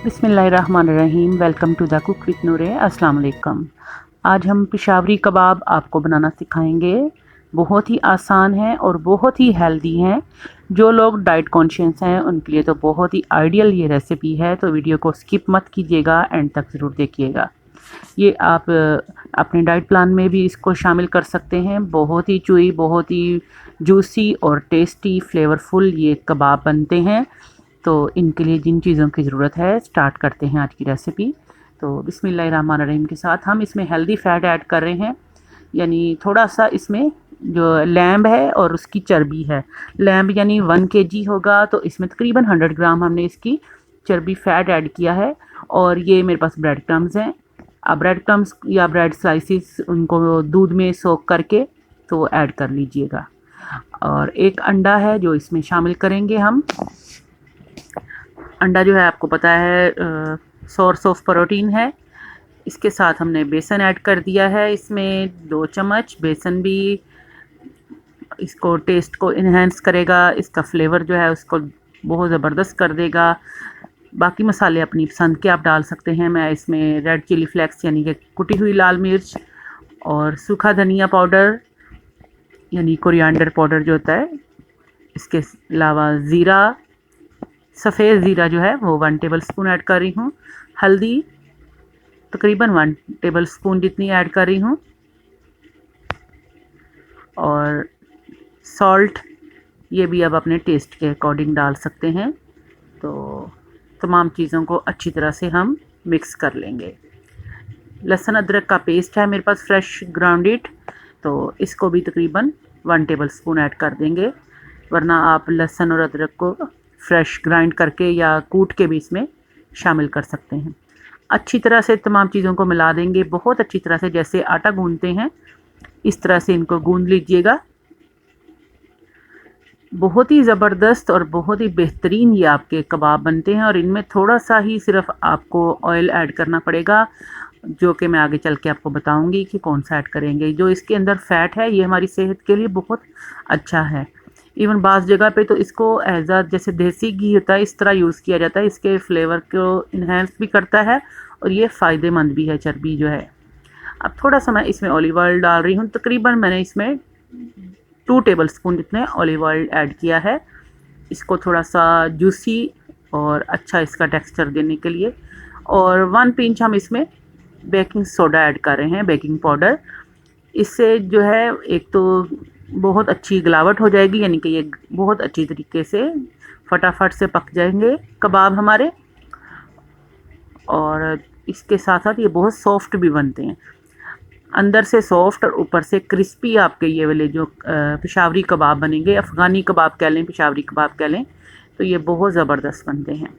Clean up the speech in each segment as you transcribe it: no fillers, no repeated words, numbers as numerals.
बिस्मिल्लाहिर्रहमानिर्रहीम। Welcome to the cook with Noore. अस्सलाम वालेकुम। आज हम पेशावरी कबाब आपको बनाना सिखाएंगे। बहुत ही आसान है और बहुत ही हेल्दी हैं। जो लोग डाइट कॉन्शियस हैं उनके लिए तो बहुत ही आइडियल ये रेसिपी है, तो वीडियो को स्किप मत कीजिएगा, एंड तक ज़रूर देखिएगा। ये आप अपने डाइट प्लान में भी इसको शामिल कर सकते हैं। बहुत ही चुई, बहुत ही जूसी और टेस्टी फ्लेवरफुल ये कबाब बनते हैं। तो इनके लिए जिन चीज़ों की ज़रूरत है, स्टार्ट करते हैं आज की रेसिपी। तो बिस्मिल्लाहिर्रहमानिर्रहीम के साथ हम इसमें हेल्दी फ़ैट ऐड कर रहे हैं, यानी थोड़ा सा इसमें जो लैम्ब है और उसकी चर्बी है। लैम्ब यानी 1 केजी होगा, तो इसमें तकरीबन 100 ग्राम हमने इसकी चर्बी फ़ैट ऐड किया है। और ये मेरे पास ब्रेड क्रम्स हैं। आप ब्रेड क्रम्स या ब्रेड स्लाइसिस उनको दूध में सोक करके तो ऐड कर लीजिएगा। और एक अंडा है जो इसमें शामिल करेंगे हम। अंडा जो है आपको पता है सोर्स ऑफ प्रोटीन है। इसके साथ हमने बेसन ऐड कर दिया है। इसमें 2 चम्मच बेसन भी इसको टेस्ट को इन्हेंस करेगा, इसका फ्लेवर जो है उसको बहुत ज़बरदस्त कर देगा। बाकी मसाले अपनी पसंद के आप डाल सकते हैं। मैं इसमें रेड चिली फ्लेक्स यानी कि कुटी हुई लाल मिर्च और सूखा धनिया पाउडर यानी कोरिएंडर पाउडर जो होता है, इसके अलावा ज़ीरा, सफ़ेद ज़ीरा जो है वो 1 टेबल स्पून ऐड कर रही हूँ। हल्दी तकरीबन 1 टेबल स्पून जितनी ऐड कर रही हूँ। और सॉल्ट ये भी अब अपने टेस्ट के अकॉर्डिंग डाल सकते हैं। तो तमाम चीज़ों को अच्छी तरह से हम मिक्स कर लेंगे। लहसुन अदरक का पेस्ट है मेरे पास फ्रेश ग्राउंडेड, तो इसको भी तकरीबन 1 टेबल स्पून ऐड कर देंगे। वरना आप लहसुन और अदरक को फ्रेश ग्राइंड करके या कूट के भी इसमें शामिल कर सकते हैं। अच्छी तरह से तमाम चीज़ों को मिला देंगे, बहुत अच्छी तरह से, जैसे आटा गूंदते हैं इस तरह से इनको गूंद लीजिएगा। बहुत ही ज़बरदस्त और बहुत ही बेहतरीन ये आपके कबाब बनते हैं। और इनमें थोड़ा सा ही सिर्फ आपको ऑयल ऐड करना पड़ेगा, जो कि मैं आगे चल के आपको बताऊंगी कि कौन सा ऐड करेंगे। जो इसके अंदर फ़ैट है ये हमारी सेहत के लिए बहुत अच्छा है। इवन बाज़ जगह पे तो इसको एज आ जैसे देसी घी होता है इस तरह यूज़ किया जाता है। इसके फ्लेवर को इन्हेंस भी करता है और ये फ़ायदेमंद भी है चर्बी जो है। अब थोड़ा सा मैं इसमें ऑलिव ऑयल डाल रही हूँ। तकरीबन मैंने इसमें 2 टेबल स्पून जितने ऑलिव ऑयल ऐड किया है, इसको थोड़ा सा जूसी और अच्छा इसका टेक्सचर देने के लिए। और 1 पिंच हम इसमें बेकिंग सोडा ऐड कर रहे हैं, बेकिंग पाउडर। इससे जो है एक तो बहुत अच्छी गलावट हो जाएगी, यानी कि ये बहुत अच्छी तरीके से फटाफट से पक जाएंगे कबाब हमारे। और इसके साथ साथ ये बहुत सॉफ्ट भी बनते हैं, अंदर से सॉफ्ट और ऊपर से क्रिस्पी। आपके ये वाले जो पेशावरी कबाब बनेंगे, अफ़गानी कबाब कह लें, पेशावरी कबाब कह लें, तो ये बहुत ज़बरदस्त बनते हैं।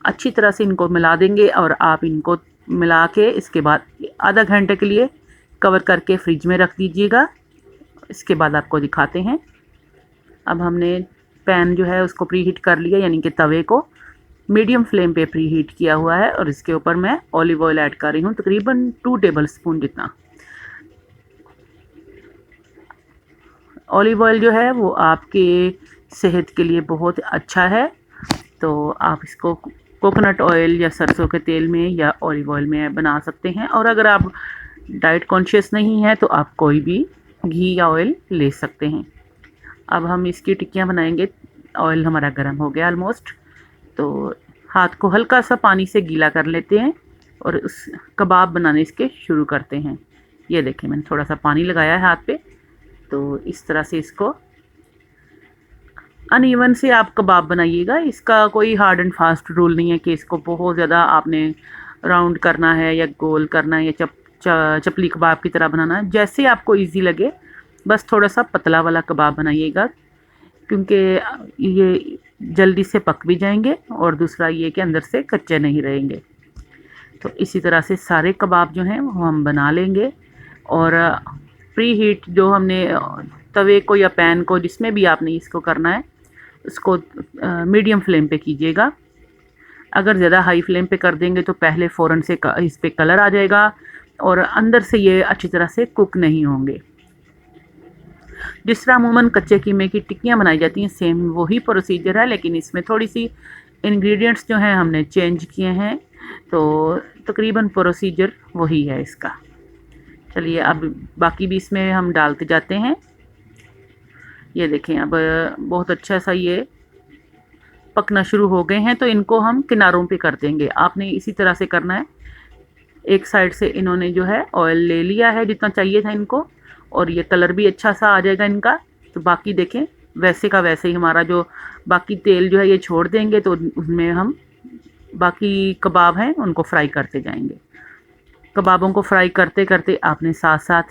अच्छी तरह से इनको मिला देंगे और आप इनको मिला के इसके बाद आधा घंटे के लिए कवर करके फ्रिज में रख दीजिएगा। इसके बाद आपको दिखाते हैं। अब हमने पैन जो है उसको प्री हीट कर लिया, यानी कि तवे को मीडियम फ्लेम पे प्री हीट किया हुआ है। और इसके ऊपर मैं ऑलिव ऑयल ऐड कर रही हूँ, तकरीबन 2 टेबल स्पून जितना। ऑलिव ऑयल जो है वो आपके सेहत के लिए बहुत अच्छा है, तो आप इसको कोकोनट ऑयल या सरसों के तेल में या ऑलिव ऑयल में बना सकते हैं। और अगर आप डाइट कॉन्शियस नहीं है तो आप कोई भी घी या ऑयल ले सकते हैं। अब हम इसकी टिक्कियाँ बनाएंगे। ऑयल हमारा गर्म हो गया ऑलमोस्ट, तो हाथ को हल्का सा पानी से गीला कर लेते हैं और उस कबाब बनाने इसके शुरू करते हैं। ये देखें, मैंने थोड़ा सा पानी लगाया है हाथ पे, तो इस तरह से इसको अनइवन से आप कबाब बनाइएगा। इसका कोई हार्ड एंड फास्ट रूल नहीं है कि इसको बहुत ज़्यादा आपने राउंड करना है या गोल करना है या चपली कबाब की तरह बनाना है। जैसे आपको इजी लगे, बस थोड़ा सा पतला वाला कबाब बनाइएगा, क्योंकि ये जल्दी से पक भी जाएंगे और दूसरा ये कि अंदर से कच्चे नहीं रहेंगे। तो इसी तरह से सारे कबाब जो हैं वो हम बना लेंगे। और प्री हीट जो हमने तवे को या पैन को, जिसमें भी आपने इसको करना है, उसको मीडियम फ्लेम पे कीजिएगा। अगर ज़्यादा हाई फ्लेम पे कर देंगे तो पहले फ़ौरन से इस पे कलर आ जाएगा और अंदर से ये अच्छी तरह से कुक नहीं होंगे। जिस तरह अमूमन कच्चे कीमे की टिक्कियाँ बनाई जाती हैं, सेम वही प्रोसीजर है, लेकिन इसमें थोड़ी सी इंग्रेडिएंट्स जो हैं हमने चेंज किए हैं, तो तकरीबन प्रोसीजर वही है इसका। चलिए अब बाकी भी इसमें हम डालते जाते हैं। ये देखें अब बहुत अच्छा सा ये पकना शुरू हो गए हैं, तो इनको हम किनारों पे कर देंगे। आपने इसी तरह से करना है। एक साइड से इन्होंने जो है ऑयल ले लिया है जितना चाहिए था इनको, और ये कलर भी अच्छा सा आ जाएगा इनका। तो बाकी देखें वैसे का वैसे ही हमारा जो बाकी तेल जो है ये छोड़ देंगे, तो उसमें हम बाकी कबाब हैं उनको फ्राई करते जाएंगे। कबाबों को फ्राई करते करते आपने साथ साथ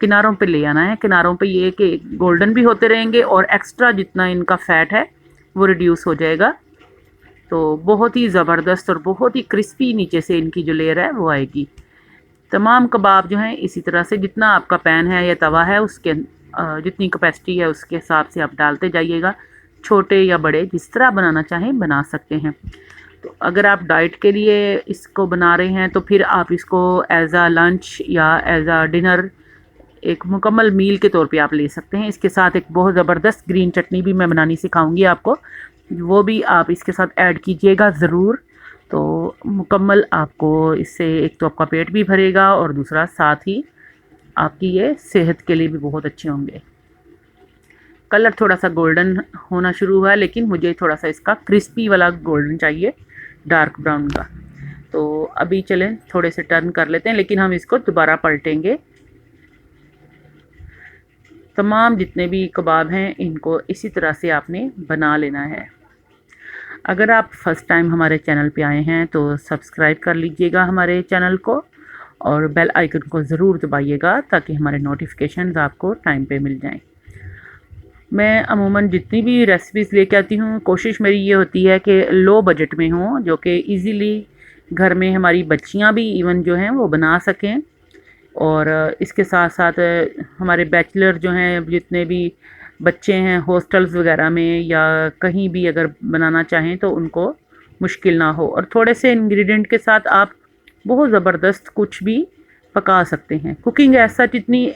किनारों पे ले आना है। किनारों पे ये कि गोल्डन भी होते रहेंगे और एक्स्ट्रा जितना इनका फैट है वो रिड्यूस हो जाएगा। तो बहुत ही ज़बरदस्त और बहुत ही क्रिस्पी नीचे से इनकी जो लेयर है वो आएगी। तमाम कबाब जो हैं इसी तरह से जितना आपका पैन है या तवा है उसके जितनी कैपेसिटी है उसके हिसाब से आप डालते जाइएगा। छोटे या बड़े जिस तरह बनाना चाहें बना सकते हैं। तो अगर आप डाइट के लिए इसको बना रहे हैं तो फिर आप इसको एज आ लंच या एज आ डिनर एक मुकम्मल मील के तौर पे आप ले सकते हैं। इसके साथ एक बहुत ज़बरदस्त ग्रीन चटनी भी मैं बनानी सिखाऊंगी आपको, वो भी आप इसके साथ ऐड कीजिएगा ज़रूर। तो मुकम्मल आपको इससे एक तो आपका पेट भी भरेगा और दूसरा साथ ही आपकी ये सेहत के लिए भी बहुत अच्छे होंगे। कलर थोड़ा सा गोल्डन होना शुरू हुआ है, लेकिन मुझे थोड़ा सा इसका क्रिस्पी वाला गोल्डन चाहिए, डार्क ब्राउन का। तो अभी चलें थोड़े से टर्न कर लेते हैं, लेकिन हम इसको दोबारा पलटेंगे। तमाम जितने भी कबाब हैं इनको इसी तरह से आपने बना लेना है। अगर आप फर्स्ट टाइम हमारे चैनल पे आए हैं तो सब्सक्राइब कर लीजिएगा हमारे चैनल को, और बेल आइकन को ज़रूर दबाइएगा ताकि हमारे नोटिफिकेशंस आपको टाइम पे मिल जाएं। मैं अमूमन जितनी भी रेसिपीज़ लेके आती हूँ कोशिश मेरी ये होती है कि लो बजट में हों, जो कि इजीली घर में हमारी बच्चियाँ भी इवन जो हैं वो बना सकें। और इसके साथ साथ हमारे बैचलर जो हैं जितने भी बच्चे हैं हॉस्टल्स वगैरह में या कहीं भी अगर बनाना चाहें तो उनको मुश्किल ना हो, और थोड़े से इंग्रेडिएंट के साथ आप बहुत ज़बरदस्त कुछ भी पका सकते हैं। कुकिंग ऐसा इतनी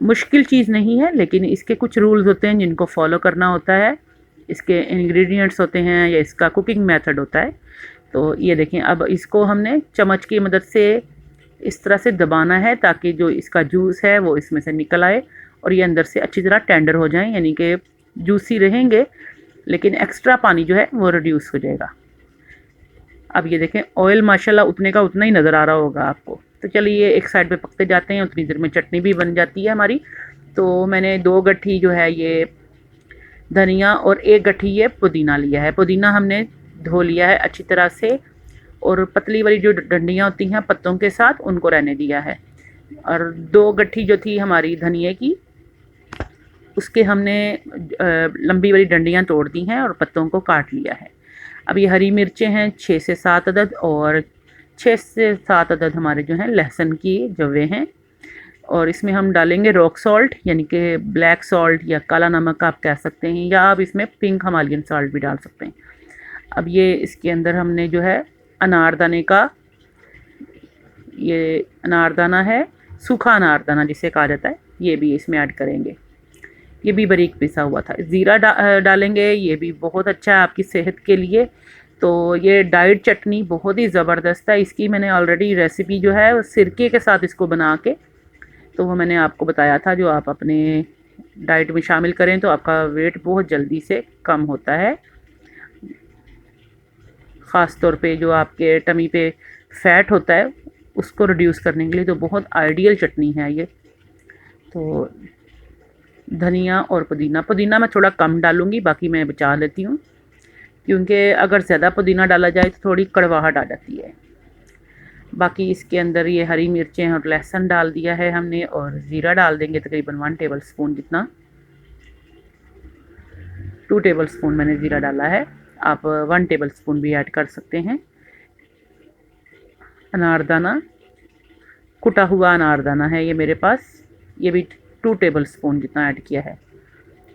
मुश्किल चीज़ नहीं है, लेकिन इसके कुछ रूल्स होते हैं जिनको फॉलो करना होता है। इसके इंग्रेडिएंट्स होते हैं या इसका कुकिंग मेथड होता है। तो ये देखें अब इसको हमने चम्मच की मदद से इस तरह से दबाना है ताकि जो इसका जूस है वो इसमें से निकल आए और ये अंदर से अच्छी तरह टेंडर हो जाएं, यानी कि जूसी रहेंगे लेकिन एक्स्ट्रा पानी जो है वो रिड्यूस हो जाएगा। अब ये देखें ऑयल माशाल्लाह उतने का उतना ही नज़र आ रहा होगा आपको। तो चलिए एक साइड पे पकते जाते हैं, उतनी देर में चटनी भी बन जाती है हमारी। तो मैंने 2 गट्ठी जो है ये धनिया और 1 गट्ठी ये पुदीना लिया है। पुदीना हमने धो लिया है अच्छी तरह से, और पतली वाली जो डंडियाँ होती हैं पत्तों के साथ उनको रहने दिया है। और 2 गट्ठी जो थी हमारी धनिए की उसके हमने लंबी वाली डंडियाँ तोड़ दी हैं और पत्तों को काट लिया है। अब ये हरी मिर्चें हैं 6 से 7 अदद, और 6 से 7 अदद हमारे जो हैं लहसुन की जवे हैं। और इसमें हम डालेंगे रॉक सॉल्ट, यानी कि ब्लैक सॉल्ट या काला नमक आप कह सकते हैं, या आप इसमें पिंक हिमालयन सॉल्ट भी डाल सकते हैं। अब ये इसके अंदर हमने जो है अनारदाने का, ये अनारदाना है सूखा अनारदाना जिसे कहा जाता है, ये भी इसमें ऐड करेंगे। ये भी बारीक पिसा हुआ था। ज़ीरा डालेंगे, ये भी बहुत अच्छा है आपकी सेहत के लिए। तो ये डाइट चटनी बहुत ही ज़बरदस्त है। इसकी मैंने ऑलरेडी रेसिपी जो है सिरके के साथ इसको बना के, तो वो मैंने आपको बताया था, जो आप अपने डाइट में शामिल करें तो आपका वेट बहुत जल्दी से कम होता है। ख़ास तौर पे जो आपके टमी पे फैट होता है उसको रिड्यूस करने के लिए तो बहुत आइडियल चटनी है ये। तो धनिया और पुदीना मैं थोड़ा कम डालूँगी, बाकी मैं बचा लेती हूँ, क्योंकि अगर ज़्यादा पुदीना डाला जाए तो थोड़ी कड़वाहट आ जाती है। बाकी इसके अंदर ये हरी मिर्चें और लहसुन डाल दिया है हमने, और ज़ीरा डाल देंगे तकरीबन 1 टेबल स्पून जितना। 2 टेबल स्पून मैंने ज़ीरा डाला है, आप 1 टेबल स्पून भी ऐड कर सकते हैं। अनारदाना, कुटा हुआ अनारदाना है ये मेरे पास, ये भी 2 टेबल स्पून जितना ऐड किया है।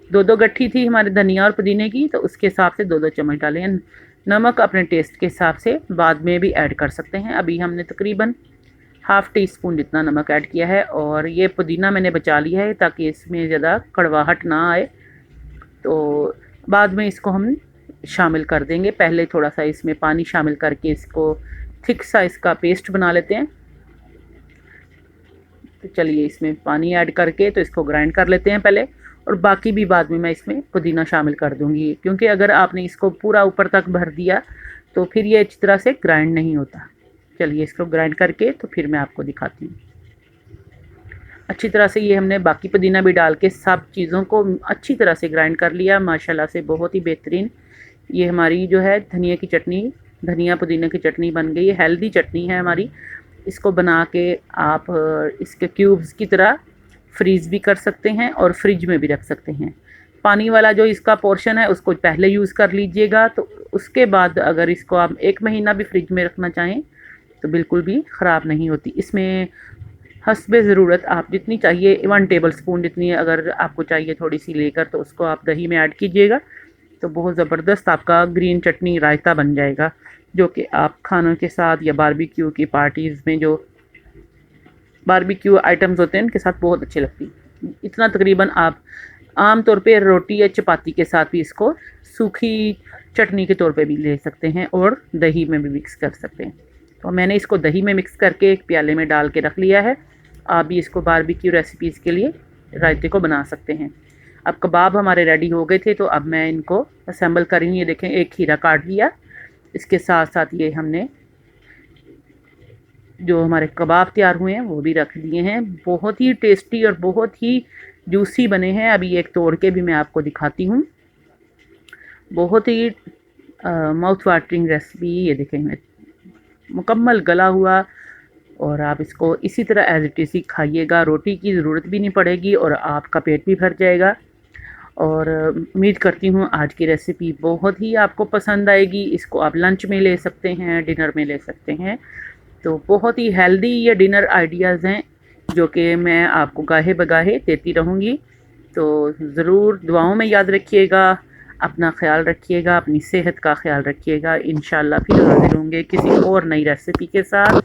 2 गट्ठी थी हमारे धनिया और पुदीने की, तो उसके हिसाब से 2 चम्मच डाले हैं। नमक अपने टेस्ट के हिसाब से बाद में भी ऐड कर सकते हैं। अभी हमने तकरीबन ½ टी स्पून जितना नमक ऐड किया है, और ये पुदीना मैंने बचा लिया है ताकि इसमें ज़्यादा कड़वाहट ना आए। तो बाद में इसको हम शामिल कर देंगे। पहले थोड़ा सा इसमें पानी शामिल करके इसको थिक सा इसका पेस्ट बना लेते हैं। तो चलिए इसमें पानी ऐड करके तो इसको ग्राइंड कर लेते हैं पहले, और बाकी भी बाद में मैं इसमें पुदीना शामिल कर दूंगी, क्योंकि अगर आपने इसको पूरा ऊपर तक भर दिया तो फिर ये अच्छी तरह से ग्राइंड नहीं होता। चलिए इसको ग्राइंड करके तो फिर मैं आपको दिखाती हूँ। अच्छी तरह से ये हमने बाकी पुदीना भी डाल के सब चीज़ों को अच्छी तरह से ग्राइंड कर लिया। माशाल्लाह से बहुत ही बेहतरीन ये हमारी जो है धनिया की चटनी, धनिया पुदीना की चटनी बन गई है। हेल्दी चटनी है हमारी। इसको बना के आप इसके क्यूब्स की तरह फ्रीज़ भी कर सकते हैं और फ्रिज में भी रख सकते हैं। पानी वाला जो इसका पोर्शन है उसको पहले यूज़ कर लीजिएगा, तो उसके बाद अगर इसको आप 1 महीना भी फ्रिज में रखना चाहें तो बिल्कुल भी ख़राब नहीं होती। इसमें हस्बे ज़रूरत आप जितनी चाहिए 1 टेबल स्पून जितनी अगर आपको चाहिए थोड़ी सी लेकर, तो उसको आप दही में ऐड कीजिएगा, तो बहुत ज़बरदस्त आपका ग्रीन चटनी रायता बन जाएगा, जो कि आप खानों के साथ या बारबेक्यू की पार्टीज़ में जो बारबेक्यू आइटम्स होते हैं उनके साथ बहुत अच्छी लगती। इतना तकरीबन आप आम तौर पे रोटी या चपाती के साथ भी इसको सूखी चटनी के तौर पे भी ले सकते हैं और दही में भी मिक्स कर सकते हैं। तो मैंने इसको दही में मिक्स करके एक प्याले में डाल के रख लिया है। आप भी इसको बारबेक्यू रेसिपीज़ के लिए रायते को बना सकते हैं। अब कबाब हमारे रेडी हो गए थे, तो अब मैं इनको असेंबल करूँगी। ये देखें, एक खीरा काट लिया, इसके साथ साथ ये हमने जो हमारे कबाब तैयार हुए हैं वो भी रख दिए हैं। बहुत ही टेस्टी और बहुत ही जूसी बने हैं। अभी एक तोड़ के भी मैं आपको दिखाती हूँ। बहुत ही माउथ वाटरिंग रेसिपी। ये देखें मुकम्मल गला हुआ, और आप इसको इसी तरह एज इट इज़ ही खाइएगा। रोटी की ज़रूरत भी नहीं पड़ेगी और आपका पेट भी भर जाएगा। और उम्मीद करती हूँ आज की रेसिपी बहुत ही आपको पसंद आएगी। इसको आप लंच में ले सकते हैं, डिनर में ले सकते हैं। तो बहुत ही हेल्दी ये डिनर आइडियाज़ हैं जो कि मैं आपको गाहे बगाहे देती रहूँगी। तो ज़रूर दुआओं में याद रखिएगा, अपना ख्याल रखिएगा, अपनी सेहत का ख्याल रखिएगा। इंशाल्लाह फिर हाज़िर होंगे किसी और नई रेसिपी के साथ।